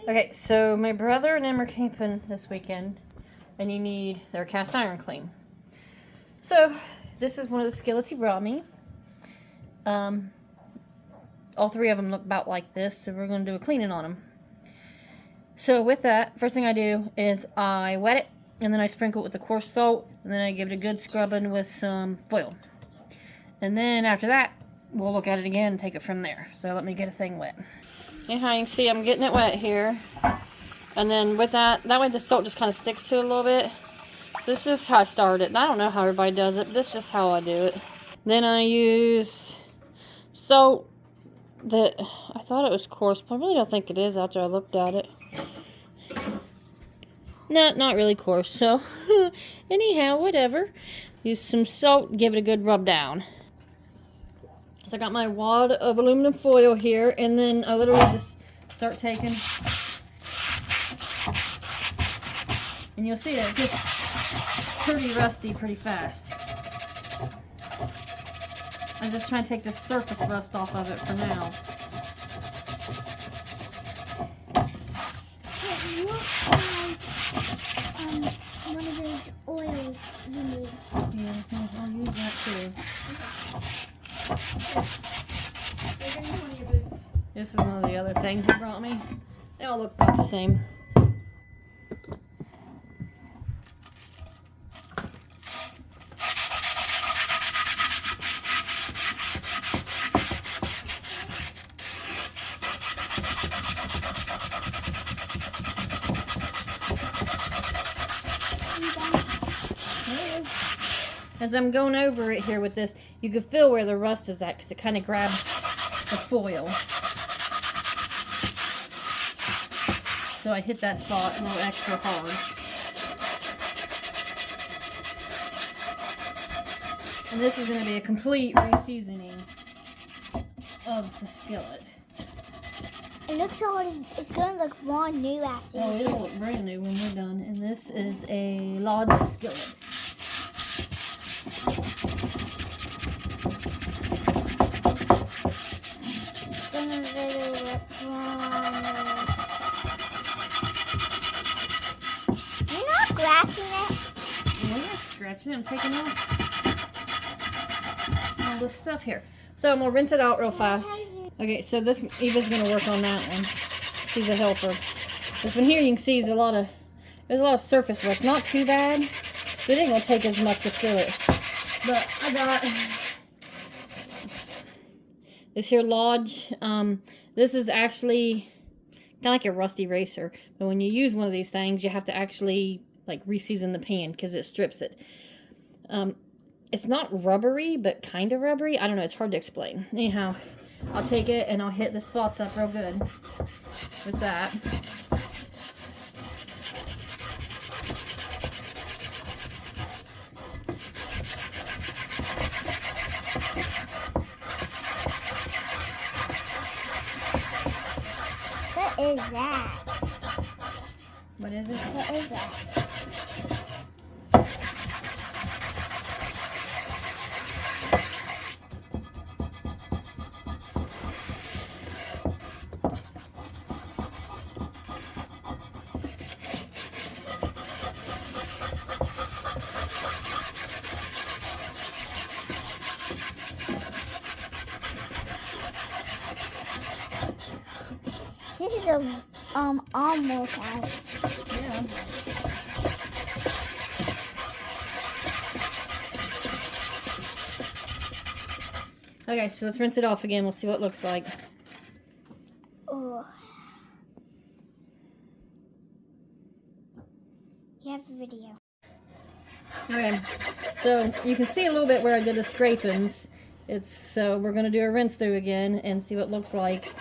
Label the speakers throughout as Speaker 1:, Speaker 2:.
Speaker 1: Okay, so my brother and them are camping this weekend, and you need their cast iron clean. So this is one of the skillets he brought me. All three of them look about like this, so we're going to do a cleaning on them. So with that, first thing I do is I wet it, and then I sprinkle it with the coarse salt, and then I give it a good scrubbing with some foil. And then after that, we'll look at it again and take it from there. So let me get a thing wet. Anyhow, you can see I'm getting it wet here. And then with that way the salt just kind of sticks to it a little bit. So this is how I start it. And I don't know how everybody does it, but this is just how I do it. Then I use salt that I thought it was coarse, but I really don't think it is after I looked at it. No, not really coarse. So anyhow, whatever. Use some salt, give it a good rub down. So I got my wad of aluminum foil here, and then I literally just start taking, and you'll see it gets pretty rusty pretty fast. I'm just trying to take the surface rust off of it for now.
Speaker 2: One of those oils you need.
Speaker 1: Yeah, I'll use that too. This is one of the other things he brought me. They all look about the same. As I'm going over it here with this, you can feel where the rust is at because it kind of grabs the foil. So I hit that spot a little extra hard. And this is going to be a complete reseasoning of the skillet.
Speaker 2: It looks already, it's going to look brand new after.
Speaker 1: Oh, it'll look brand new when we're done. And this is a lodge skillet. Scratching it. I'm taking off all this stuff here. So I'm gonna rinse it out real fast. Okay, so this Eva's gonna work on that one. She's a helper. This one here you can see is there's a lot of surface rust. Not too bad. But it ain't gonna take as much to fill it. But I got this here Lodge. This is actually kind of like a rust eraser. But when you use one of these things, you have to actually like reseason the pan because it strips it. It's not rubbery, but kind of rubbery. I don't know, it's hard to explain. Anyhow, I'll take it and I'll hit the spots up real good with that.
Speaker 2: What is that?
Speaker 1: What is it?
Speaker 2: What is that? This is a almost out.
Speaker 1: Yeah. Okay, so let's rinse it off again. We'll see what it looks like.
Speaker 2: Oh. You have a video.
Speaker 1: Okay, so you can see a little bit where I did the scrapings. So we're gonna do a rinse through again and see what it looks like.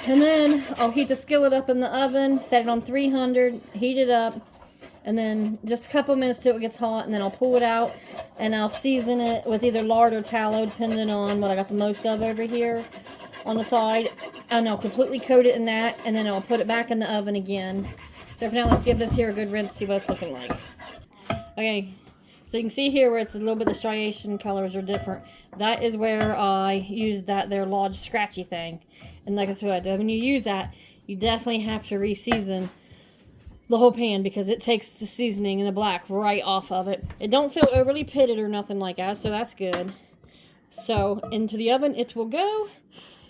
Speaker 1: And then I'll heat the skillet up in the oven, set it on 300, heat it up, and then just a couple minutes till it gets hot, and then I'll pull it out and I'll season it with either lard or tallow, depending on what I got the most of over here on the side. And I'll completely coat it in that, and then I'll put it back in the oven again. So for now, let's give this here a good rinse, see what it's looking like. Okay, so you can see here where it's a little bit, the striation colors are different. That is where I used that there Lodge scratchy thing. And like I said, when you use that, you definitely have to reseason the whole pan because it takes the seasoning and the black right off of it. It don't feel overly pitted or nothing like that, so that's good. So into the oven it will go,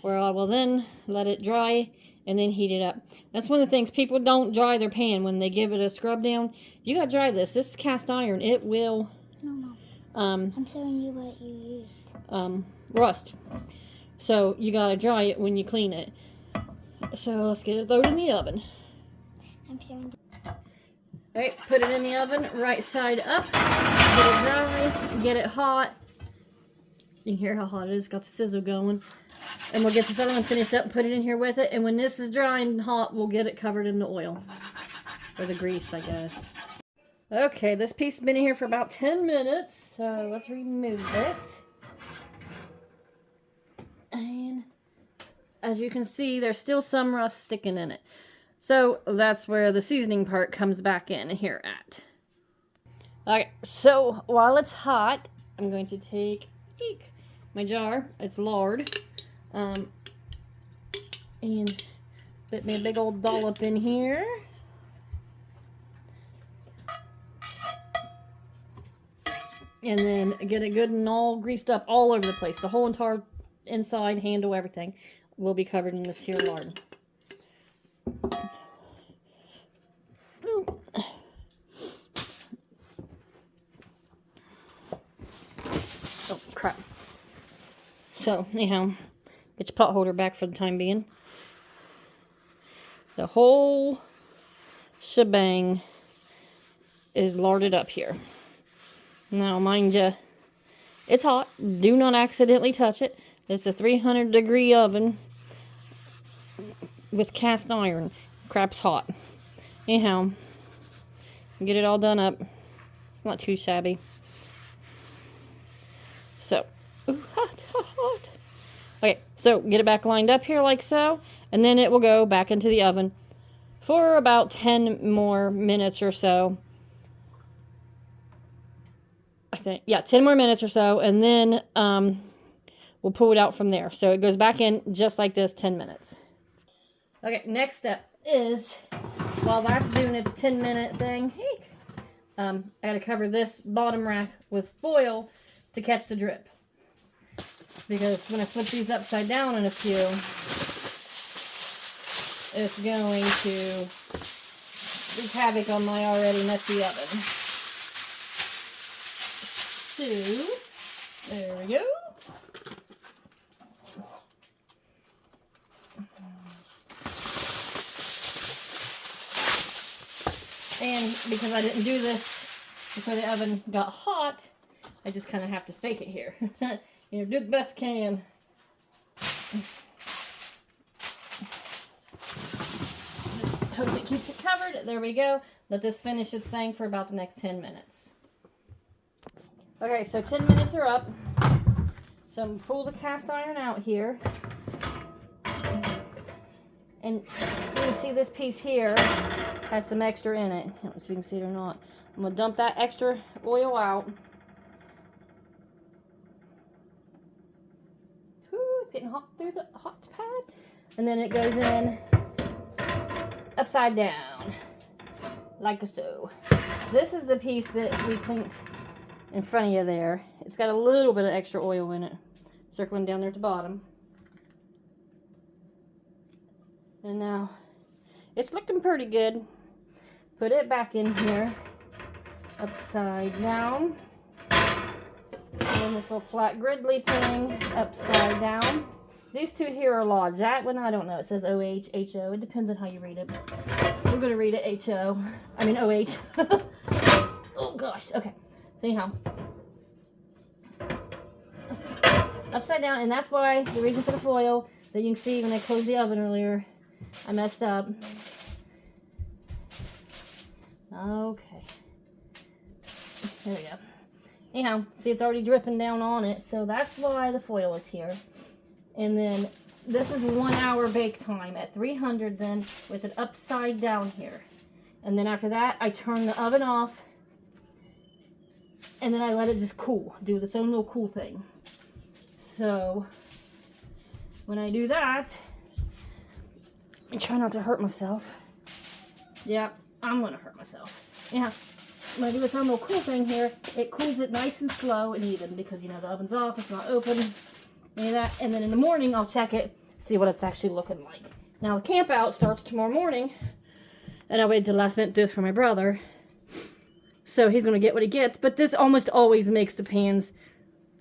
Speaker 1: where I will then let it dry and then heat it up. That's one of the things, people don't dry their pan when they give it a scrub down. You gotta dry this. This is cast iron. It will
Speaker 2: No, Mom. I'm showing you what you used.
Speaker 1: Rust. So you gotta dry it when you clean it. So let's get it thrown in the oven.
Speaker 2: I'm showing.
Speaker 1: Alright, put it in the oven, right side up. Get it dry, get it hot. You can hear how hot it is, got the sizzle going. And we'll get this other one finished up and put it in here with it. And when this is dry and hot, we'll get it covered in the oil. Or the grease, I guess. Okay, this piece has been in here for about 10 minutes. So let's remove it. And as you can see, there's still some rust sticking in it. So that's where the seasoning part comes back in here at. Okay, so while it's hot, I'm going to take my jar. It's lard. And put me a big old dollop in here. And then get it good and all greased up all over the place. The whole entire inside, handle, everything will be covered in this here lard. Oh, crap. So, anyhow, get your pot holder back for the time being. The whole shebang is larded up here. Now, mind you, it's hot. Do not accidentally touch it. It's a 300-degree oven with cast iron. Crap's hot. Anyhow, get it all done up. It's not too shabby. So, ooh, hot, hot, hot. Okay, so get it back lined up here like so, and then it will go back into the oven for about 10 more minutes or so. I think, yeah, 10 more minutes or so, and then we'll pull it out from there. So it goes back in just like this, 10 minutes. Okay, next step is, while that's doing its 10-minute thing, I gotta cover this bottom rack with foil to catch the drip. Because when I flip these upside down in a few, it's going to wreak havoc on my already messy oven. So, there we go. And because I didn't do this before the oven got hot, I just kind of have to fake it here. You know, do the best can. Just hope it keeps it covered. There we go. Let this finish its thing for about the next 10 minutes. Okay, so 10 minutes are up. So I'm going to pull the cast iron out here. And you can see this piece here has some extra in it. I don't know if you can see it or not. I'm going to dump that extra oil out. Ooh, it's getting hot through the hot pad. And then it goes in upside down, like so. This is the piece that we cleaned in front of you there. It's got a little bit of extra oil in it, circling down there at the bottom. And now it's looking pretty good. Put it back in here, upside down. And this little flat griddly thing, upside down. These two here are large. That one, I don't know. It says O-H, H-O. It depends on how you read it. We're going to read it H-O. I mean O-H. Oh, gosh. Okay. Anyhow. Upside down. And that's why, the reason for the foil, that you can see when I closed the oven earlier, I messed up. Okay. There we go. Anyhow, see, it's already dripping down on it, so that's why the foil is here. And then this is 1 hour bake time at 300 then with it upside down here. And then after that, I turn the oven off and then I let it just cool, do its own little cool thing. So when I do that, Let me try not to hurt myself. Yeah, I'm gonna hurt myself. Yeah. When I do this thermal cool thing here, it cools it nice and slow and even because, you know, the oven's off, it's not open, any of that. And then in the morning, I'll check it, see what it's actually looking like. Now, the camp out starts tomorrow morning, and I waited till the last minute to do this for my brother. So he's going to get what he gets, but this almost always makes the pans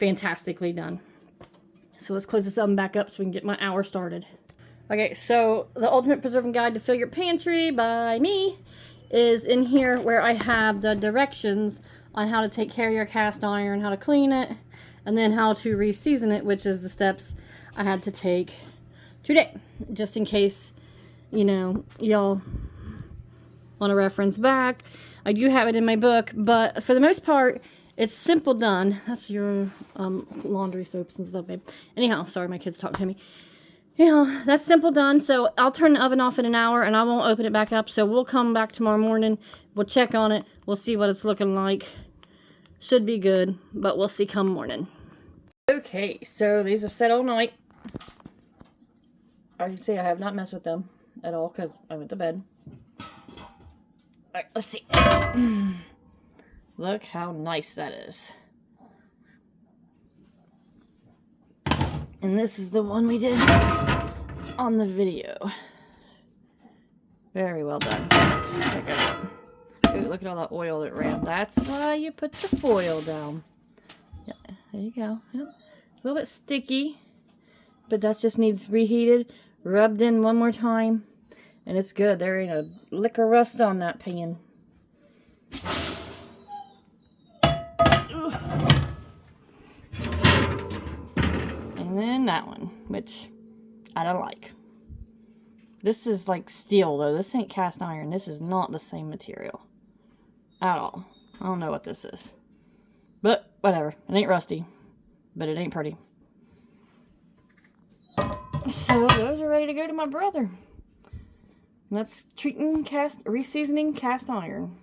Speaker 1: fantastically done. So let's close this oven back up so we can get my hour started. Okay, so the Ultimate Preserving Guide to Fill Your Pantry by me is in here where I have the directions on how to take care of your cast iron, how to clean it, and then how to reseason it, which is the steps I had to take today, just in case, you know, y'all want to reference back. I do have it in my book, but for the most part, it's simple done. That's your laundry soaps and stuff, babe. Anyhow, sorry, my kids talking to me. You know, that's simple done. So I'll turn the oven off in an hour and I won't open it back up. So we'll come back tomorrow morning. We'll check on it. We'll see what it's looking like. Should be good, but we'll see come morning. Okay, so these have set all night. I can see I have not messed with them at all because I went to bed. Alright, let's see. Look how nice that is. And this is the one we did on the video. Very well done. Check it out. Ooh, look at all that oil that ran. That's why you put the foil down. Yeah, there you go. Yep. A little bit sticky, but that just needs reheated, rubbed in one more time, and it's good. There ain't a lick of rust on that pan. And then that one, which I don't like. This is like steel though. This ain't cast iron. This is not the same material at all. I don't know what this is. But whatever. It ain't rusty. But it ain't pretty. So those are ready to go to my brother. That's reseasoning cast iron.